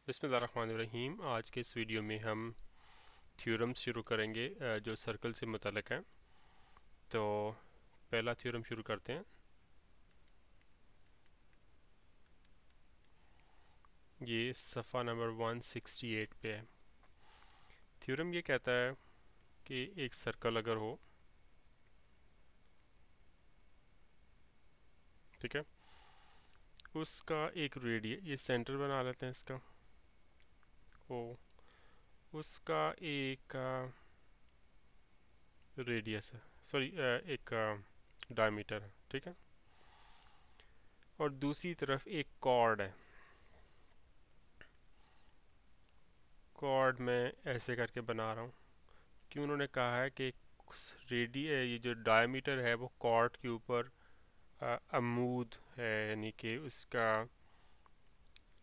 बिस्मिल्लाहिर्रहमानिर्रहीम। आज के इस वीडियो में हम थ्योरम शुरू करेंगे जो सर्कल से मुतल्लिक़ हैं। तो पहला थ्योरम शुरू करते हैं। ये सफ़ा नंबर 168 पे है। थ्योरम ये कहता है कि एक सर्कल अगर हो, ठीक है, उसका एक रेडियस, ये सेंटर बना लेते हैं इसका ओ, उसका एक रेडियस है, सॉरी एक डायमीटर है, ठीक है, और दूसरी तरफ एक कॉर्ड है। कॉर्ड मैं ऐसे करके बना रहा हूँ कि उन्होंने कहा है कि ये जो डायमीटर है वो कॉर्ड के ऊपर अमूद है, यानी कि उसका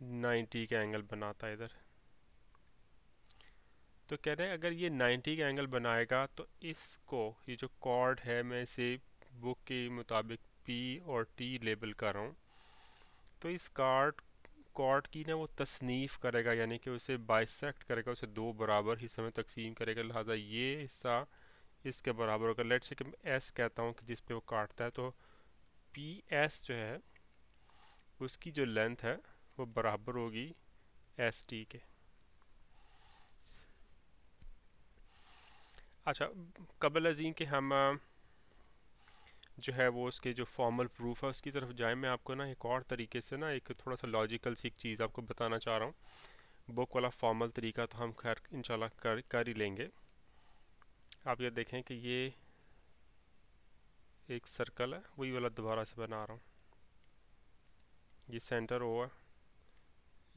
90 का एंगल बनाता है इधर। तो कह रहे हैं अगर ये 90 का एंगल बनाएगा तो इसको, ये जो कॉर्ड है, मैं इसे बुक के मुताबिक P और T लेबल कर रहा हूँ। तो इस कॉर्ड की ना वो तसनीफ़ करेगा, यानी कि उसे बाइसेक्ट करेगा, उसे दो बराबर हिस्सों में तकसीम करेगा। लिहाजा ये हिस्सा इसके बराबर होगा। लेट्स से कि मैं S कहता हूँ कि जिस पे वो काटता है, तो PS जो है उसकी जो लेंथ है वो बराबर होगी ST के। अच्छा, कबल अज़ीम कि हम जो है वो उसके जो फॉर्मल प्रूफ है उसकी तरफ जाएं, मैं आपको ना एक और तरीके से ना एक थोड़ा सा लॉजिकल सी एक चीज़ आपको बताना चाह रहा हूँ। बुक वाला फॉर्मल तरीका तो हम खैर इंशाल्लाह कर ही लेंगे। आप ये देखें कि ये एक सर्कल है, वही वाला दोबारा से बना रहा हूँ। ये सेंटर O है,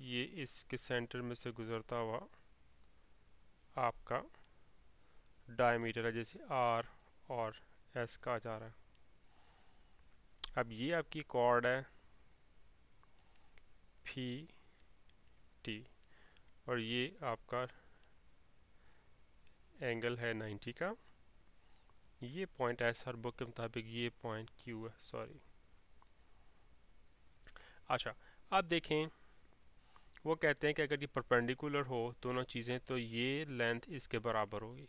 ये इसके सेंटर में से गुज़रता हुआ आपका डायमीटर है, जैसे R और S का जा रहा है। अब ये आपकी कॉर्ड है फी टी, और ये आपका एंगल है 90 का। ये पॉइंट एस हर बुक के मुताबिक ये पॉइंट क्यू है, सॉरी। अच्छा, आप देखें वो कहते हैं कि अगर ये परपेंडिकुलर हो दोनों चीज़ें तो ये लेंथ इसके बराबर होगी।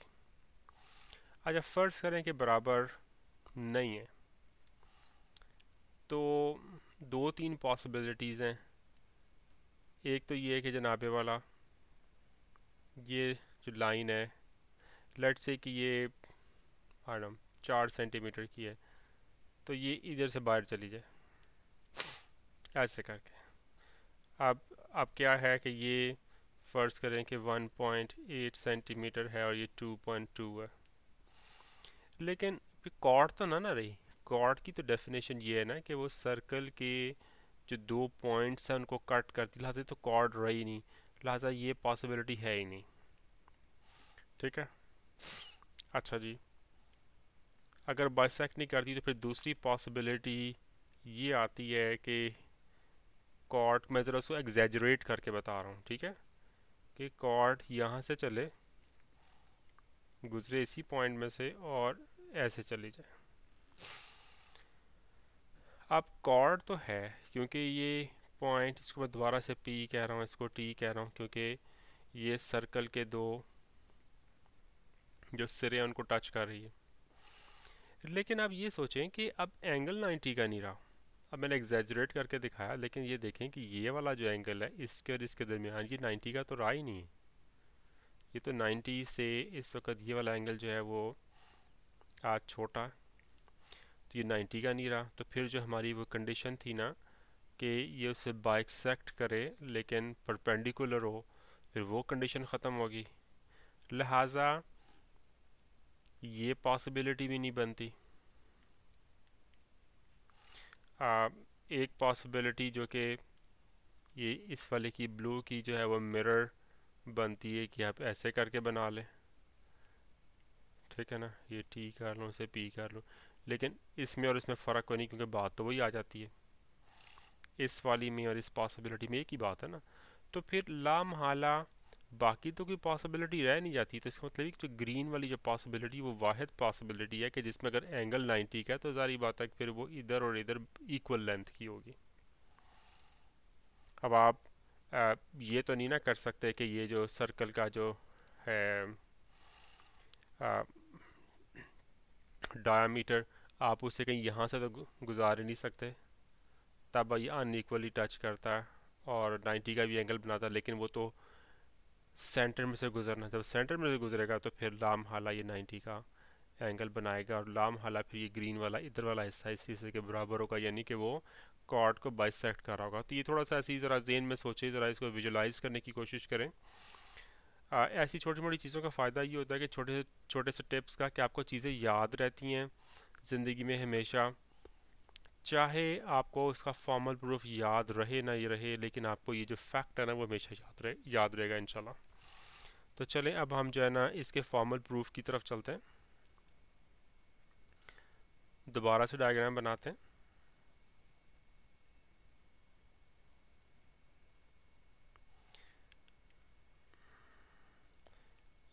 अच्छा, फ़र्ज़ करें कि बराबर नहीं है, तो दो तीन पॉसिबिलिटीज़ हैं। एक तो ये है कि जनाबे वाला ये जो लाइन है, लेट्स से कि ये मैडम 4 सेंटीमीटर की है, तो ये इधर से बाहर चली जाए ऐसे करके। अब क्या है कि ये फ़र्ज़ करें कि 1.8 सेंटीमीटर है और ये 2.2 है, लेकिन कॉर्ड तो ना रही। कॉर्ड की तो डेफिनेशन ये है ना कि वो सर्कल के जो दो पॉइंट्स हैं उनको कट करती, लिहाजा तो कॉर्ड रही नहीं, लिहाजा ये पॉसिबिलिटी है ही नहीं। ठीक है, अच्छा जी, अगर बाइसेक्ट नहीं करती तो फिर दूसरी पॉसिबिलिटी ये आती है कि कॉर्ड, मैं ज़रा उसको एग्जैजरेट करके बता रहा हूँ, ठीक है, कि कॉर्ड यहाँ से चले, गुजरे इसी पॉइंट में से और ऐसे चली जाए। अब कॉर्ड तो है, क्योंकि ये पॉइंट, इसको मैं दोबारा से P कह रहा हूँ, इसको T कह रहा हूँ, क्योंकि ये सर्कल के दो जो सिरे हैं उनको टच कर रही है। लेकिन आप ये सोचें कि अब एंगल 90 का नहीं रहा। अब मैंने एग्जैजरेट करके दिखाया, लेकिन ये देखें कि ये वाला जो एंगल है इसके और इसके दरमियान, ये 90 का तो रहा ही नहीं है। ये तो 90 से इस वक्त ये वाला एंगल जो है वो आज छोटा, तो ये 90 का नहीं रहा। तो फिर जो हमारी वो कंडीशन थी ना कि ये उसे बाइसेक्ट करे लेकिन परपेंडिकुलर हो, फिर वो कंडीशन ख़त्म होगी। लिहाजा ये पॉसिबिलिटी भी नहीं बनती। एक पॉसिबिलिटी जो कि ये इस वाले की ब्लू की जो है वो मिरर बनती है कि आप ऐसे करके बना लें, ठीक है ना, ये टी कर लो, इसे पी कर लो, लेकिन इसमें और इसमें फ़र्क कोई नहीं, क्योंकि बात तो वही आ जाती है। इस वाली में और इस पॉसिबिलिटी में एक ही बात है ना। तो फिर ला महला बाकी तो कोई पॉसिबिलिटी रह नहीं जाती। तो इसका मतलब है कि जो ग्रीन वाली जो पॉसिबिलिटी वो वाहिद पॉसिबिलिटी है कि जिसमें अगर एंगल 90 का है तो ज़ाहिर बात है कि फिर वो इधर और इधर इक्वल लेंथ की होगी। अब आप ये तो नहीं ना कर सकते कि ये जो सर्कल का जो है डायामीटर, आप उसे कहीं यहाँ से तो गुजार ही नहीं सकते, तब ये अनइक्वली टच करता है और 90 का भी एंगल बनाता है, लेकिन वो तो सेंटर में से गुजरना, जब सेंटर में से गुजरेगा तो फिर लाम हाला ये 90 का एंगल बनाएगा, और लाम हाला फिर ये ग्रीन वाला इधर वाला हिस्सा इस हिस्से के बराबर होगा, यानी कि वो कॉर्ड को बाइसेक्ट कर रहा होगा। तो ये थोड़ा सा ऐसी ज़रा जेन में सोचे, ज़रा इसको विजुलाइज करने की कोशिश करें। ऐसी छोटी मोटी चीज़ों का फ़ायदा ये होता है कि छोटे छोटे से टिप्स का कि आपको चीज़ें याद रहती हैं ज़िंदगी में हमेशा, चाहे आपको उसका फॉर्मल प्रूफ याद रहे ना ये रहे, लेकिन आपको ये जो फैक्ट है ना वो हमेशा याद रहेगा इंशाल्लाह। तो चलें अब हम जो है ना इसके फॉर्मल प्रूफ की तरफ चलते हैं। दोबारा से डायग्राम बनाते हैं।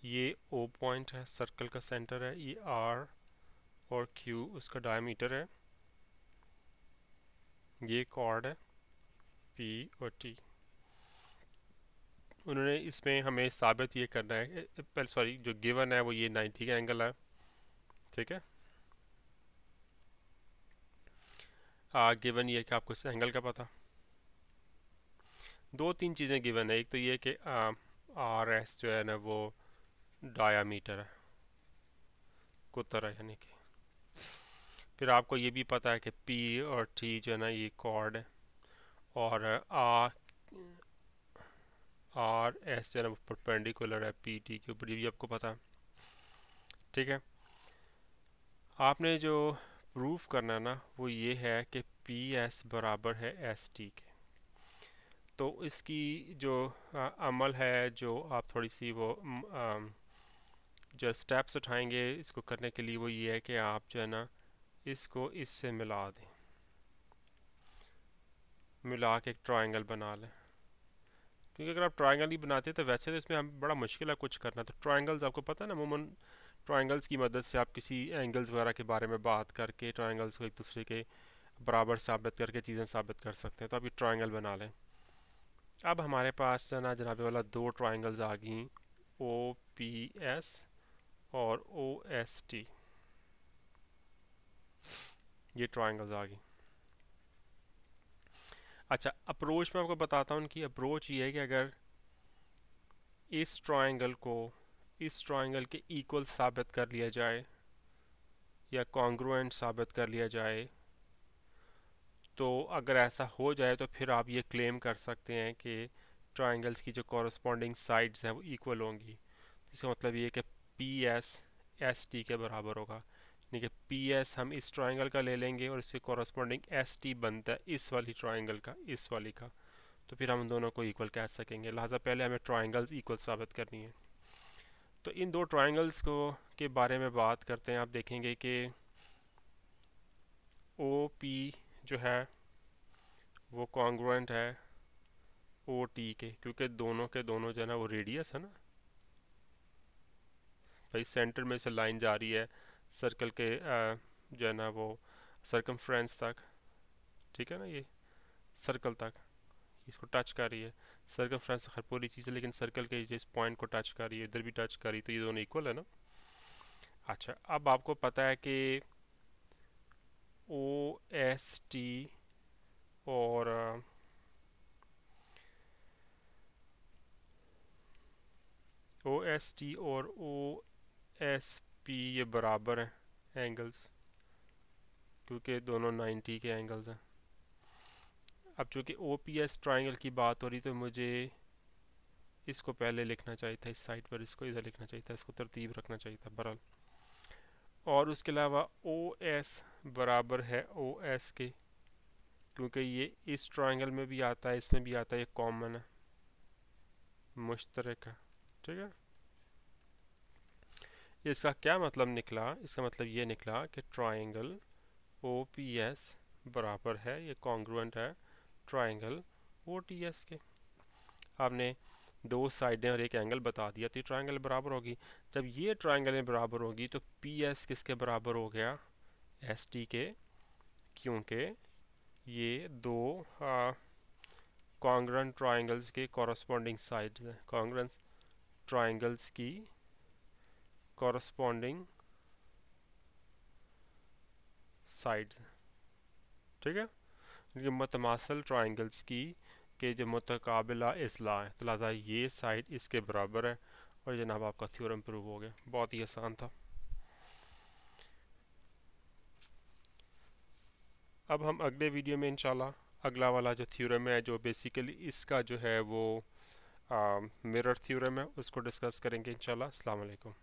ये ओ पॉइंट है, सर्कल का सेंटर है, ये आर और क्यू उसका डायमीटर है, ये कॉर्ड है पी और टी। उन्होंने इसमें हमें साबित ये करना है, पहले सॉरी जो गिवन है वो ये 90 का एंगल है, ठीक है। गिवन ये कि आपको इस एंगल का पता, दो तीन चीज़ें गिवन है। एक तो ये कि आर एस जो है ना वो डायामीटर है, कुतर है यानी कि। फिर आपको ये भी पता है कि पी और टी जो है ना ये कॉर्ड है, और आर आर एस जो है ना वो परपेंडिकुलर है पी टी के ऊपर, ये भी आपको पता है, ठीक है। आपने जो प्रूफ करना है ना वो ये है कि पी एस बराबर है एस टी के। तो इसकी जो अमल है, जो आप थोड़ी सी वो जो स्टेप्स उठाएंगे इसको करने के लिए, वो ये है कि आप जो है ना इसको इससे मिला दें, मिला के एक ट्रायंगल बना लें। क्योंकि अगर आप ट्रायंगल नहीं बनाते तो वैसे तो इसमें हम बड़ा मुश्किल है कुछ करना। तो ट्रायंगल्स आपको पता है ना, अमूमन ट्रायंगल्स की मदद से आप किसी एंगल्स वगैरह के बारे में बात करके ट्रायंगल्स को एक दूसरे के बराबर साबित करके चीज़ें साबित कर सकते हैं। तो आप ये ट्रायंगल बना लें। अब हमारे पास ना जनाबे वाला दो ट्रायंगल्स आ गई, ओ पी एस और ओ एस टी, ये ट्रायंगल्स आ गई। अच्छा, अप्रोच मैं आपको बताता हूँ कि अप्रोच ये है कि अगर इस ट्रायंगल को इस ट्रायंगल के इक्वल साबित कर लिया जाए या कॉन्ग्रुएंट साबित कर लिया जाए, तो अगर ऐसा हो जाए तो फिर आप ये क्लेम कर सकते हैं कि ट्रायंगल्स की जो कॉरस्पॉन्डिंग साइड्स हैं वो इक्वल होंगी। इसका मतलब ये है कि पी एस एस टी के बराबर होगा, यानी कि पी एस हम इस ट्रायंगल का ले लेंगे और इसके कॉरस्पॉन्डिंग एस टी बनता है इस वाली ट्रायंगल का, इस वाली का। तो फिर हम दोनों को इक्वल कह सकेंगे। लिहाजा पहले हमें ट्रायंगल्स इक्वल साबित करनी है। तो इन दो ट्रायंगल्स को के बारे में बात करते हैं। आप देखेंगे कि ओ पी जो है वो कॉन्ग्रुएंट है ओ टी के, क्योंकि दोनों के दोनों जो है ना वो रेडियस है ना भाई, सेंटर में से लाइन जा रही है सर्कल के जो है ना वो सर्कमफ्रेंस तक, ठीक है ना, ये सर्कल तक इसको टच कर रही है। सर्कमफ्रेंस हर पूरी चीज़ है, लेकिन सर्कल के जिस पॉइंट को टच कर रही है, इधर भी टच कर रही है, तो ये दोनों इक्वल है ना। अच्छा, अब आपको पता है कि ओ एस टी और ओ एस टी और ओ एस पी ये बराबर हैं एंगल्स, क्योंकि दोनों 90 के एंगल्स हैं। अब चूँकि ओ पी एस ट्राइंगल की बात हो रही, तो मुझे इसको पहले लिखना चाहिए था इस साइड पर, इसको इधर लिखना चाहिए था, इसको तरतीब रखना चाहिए था बहरहाल। और उसके अलावा ओ एस बराबर है ओ एस के, क्योंकि ये इस ट्राइंगल में भी आता है, इसमें भी आता है, ये कॉमन है, मुश्तरक है, ठीक है। इसका क्या मतलब निकला? इसका मतलब ये निकला कि ट्राइंगल ओ पी एस बराबर है, ये कॉन्ग्रुएंट है ट्राइंगल ओ टी एस के। आपने दो साइडें और एक एंगल बता दिया, तो ये ट्राइंगल बराबर होगी। जब ये ट्राइंगल में बराबर होगी तो पी एस किसके बराबर हो गया? एस टी के, क्योंकि ये दो कॉन्ग्रुएंट ट्रायंगल्स के कॉरस्पॉन्डिंग साइड्स हैं, कॉन्ग्रुएंट ट्रायंगल्स की कॉरस्पॉन्डिंग साइड्स, ठीक है। ये मुतमासल ट्रायंगल्स की के जो मुतकाबिला इसला है, तो लिहाजा ये साइड इसके बराबर है, और जनाब आपका थ्योरम प्रूव हो गया। बहुत ही आसान था। अब हम अगले वीडियो में इंशाल्लाह अगला वाला जो थ्योरम है, जो बेसिकली इसका जो है वो मिरर थ्योरम है, उसको डिस्कस करेंगे इंशाल्लाह। अस्सलाम वालेकुम।